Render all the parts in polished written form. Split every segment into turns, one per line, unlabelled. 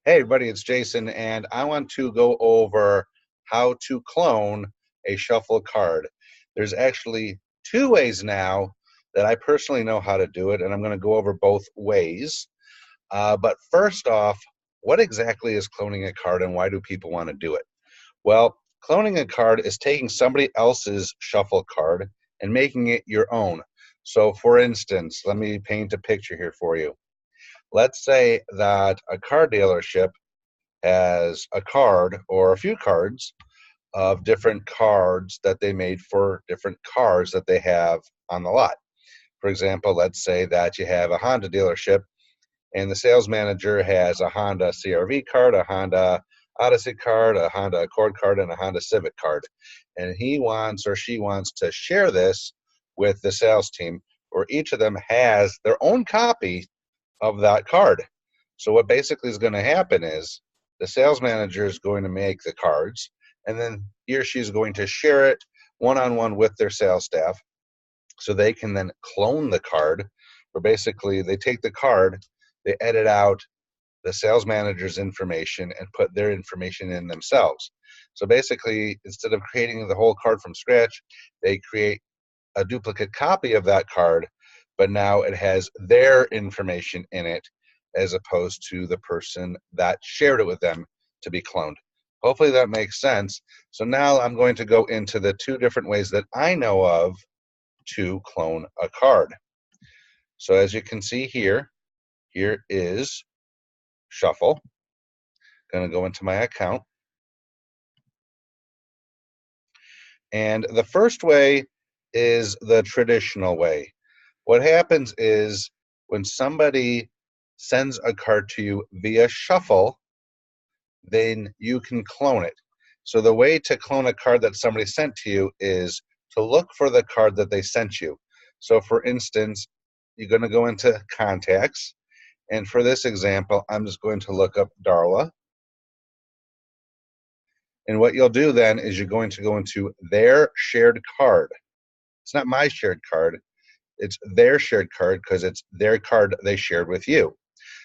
Hey everybody, it's Jason, and I want to go over how to clone a shuffle card. There's actually two ways now that I personally know how to do it, and I'm going to go over both ways. But first off, what exactly is cloning a card and why do people want to do it? Well, cloning a card is taking somebody else's shuffle card and making it your own. So for instance, let me paint a picture here for you. Let's say that a car dealership has a card or a few cards of different cards that they made for different cars that they have on the lot. For example, let's say that you have a Honda dealership and the sales manager has a Honda CRV card, a Honda Odyssey card, a Honda Accord card, and a Honda Civic card. And he wants or she wants to share this with the sales team, where each of them has their own copy of that card. So what basically is going to happen is the sales manager is going to make the cards, and then he or she is going to share it one-on-one with their sales staff, so they can then clone the card, where basically they take the card, they edit out the sales manager's information and put their information in themselves. So basically, instead of creating the whole card from scratch, they create a duplicate copy of that card, but now it has their information in it as opposed to the person that shared it with them to be cloned. Hopefully that makes sense. So now I'm going to go into the two different ways that I know of to clone a card. So as you can see here, here is Shuffle. Going to go into my account. And the first way is the traditional way. What happens is when somebody sends a card to you via Shuffle, then you can clone it. So the way to clone a card that somebody sent to you is to look for the card that they sent you. So for instance, you're going to go into contacts, and for this example, I'm just going to look up Darla. And what you'll do then is you're going to go into their shared card. It's not my shared card, it's their shared card because it's their card they shared with you.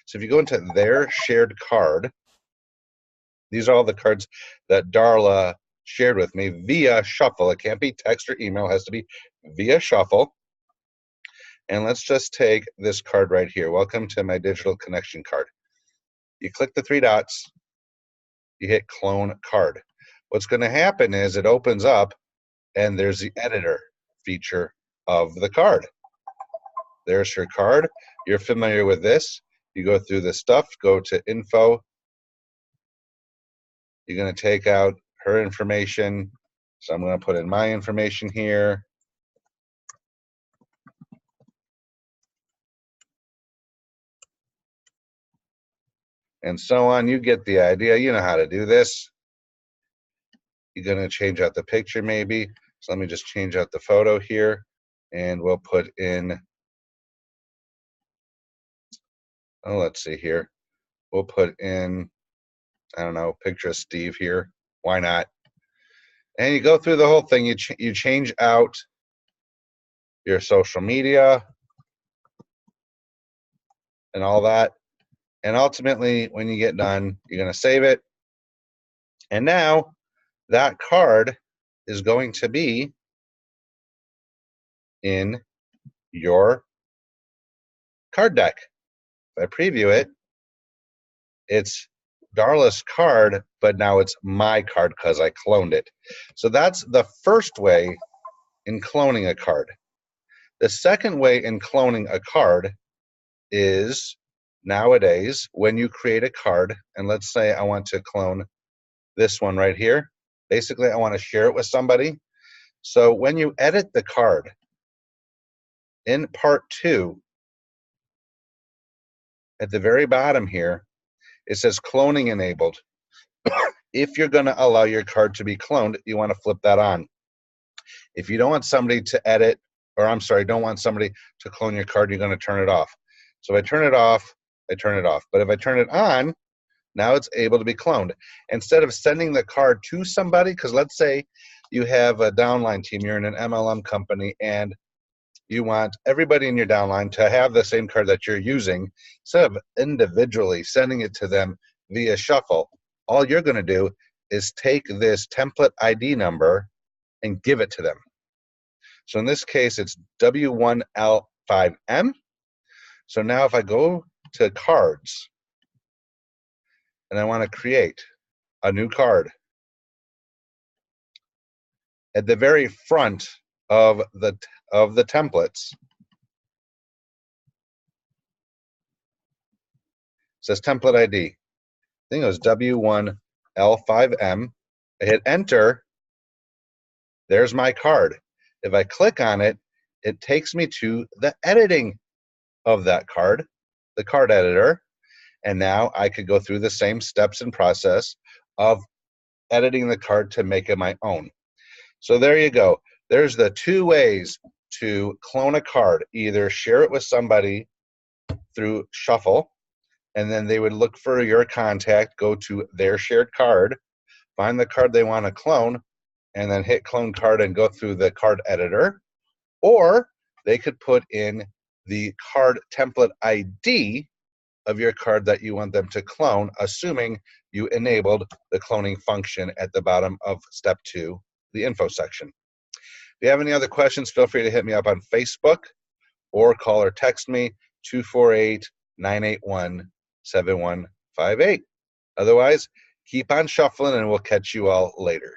So if you go into their shared card, these are all the cards that Darla shared with me via Shuffle. It can't be text or email, it has to be via Shuffle. And let's just take this card right here. Welcome to my digital connection card. You click the three dots, you hit clone card. What's going to happen is it opens up and there's the editor feature of the card. There's your card. You're familiar with this. You go through the stuff, go to info. You're going to take out her information. So I'm going to put in my information here. And so on. You get the idea. You know how to do this. You're going to change out the picture maybe. So let me just change out the photo here. And we'll put in, oh, let's see here. We'll put in, I don't know, picture of Steve here. Why not? And you go through the whole thing. You change out your social media and all that. And ultimately, when you get done, you're going to save it. And now that card is going to be in your card deck. If I preview it, it's Darla's card, but now it's my card because I cloned it. So that's the first way in cloning a card. The second way in cloning a card is nowadays when you create a card, and let's say I want to clone this one right here. Basically, I want to share it with somebody. So when you edit the card, in part 2, at the very bottom here, it says cloning enabled. If you're going to allow your card to be cloned, you want to flip that on. If you don't want somebody to edit, or I'm sorry, don't want somebody to clone your card, you're going to turn it off. So if I turn it off, I turn it off. But if I turn it on, now it's able to be cloned. Instead of sending the card to somebody, because let's say you have a downline team, you're in an MLM company, and you want everybody in your downline to have the same card that you're using. Instead of individually sending it to them, via shuffle, all you're going to do is take this template ID number and give it to them. So in this case, it's W1L5M. So now if I go to cards and I want to create a new card, at the very front of the templates says template ID. I think it was W1L5M. I hit enter. There's my card. If I click on it, it takes me to the editing of that card, the card editor. And now I could go through the same steps and process of editing the card to make it my own. So there you go. There's the two ways to clone a card. Either share it with somebody through Shuffle, and then they would look for your contact, go to their shared card, find the card they want to clone, and then hit clone card and go through the card editor. Or they could put in the card template ID of your card that you want them to clone, assuming you enabled the cloning function at the bottom of step 2, the info section. If you have any other questions, feel free to hit me up on Facebook or call or text me 248-981-7158. Otherwise, keep on shuffling and we'll catch you all later.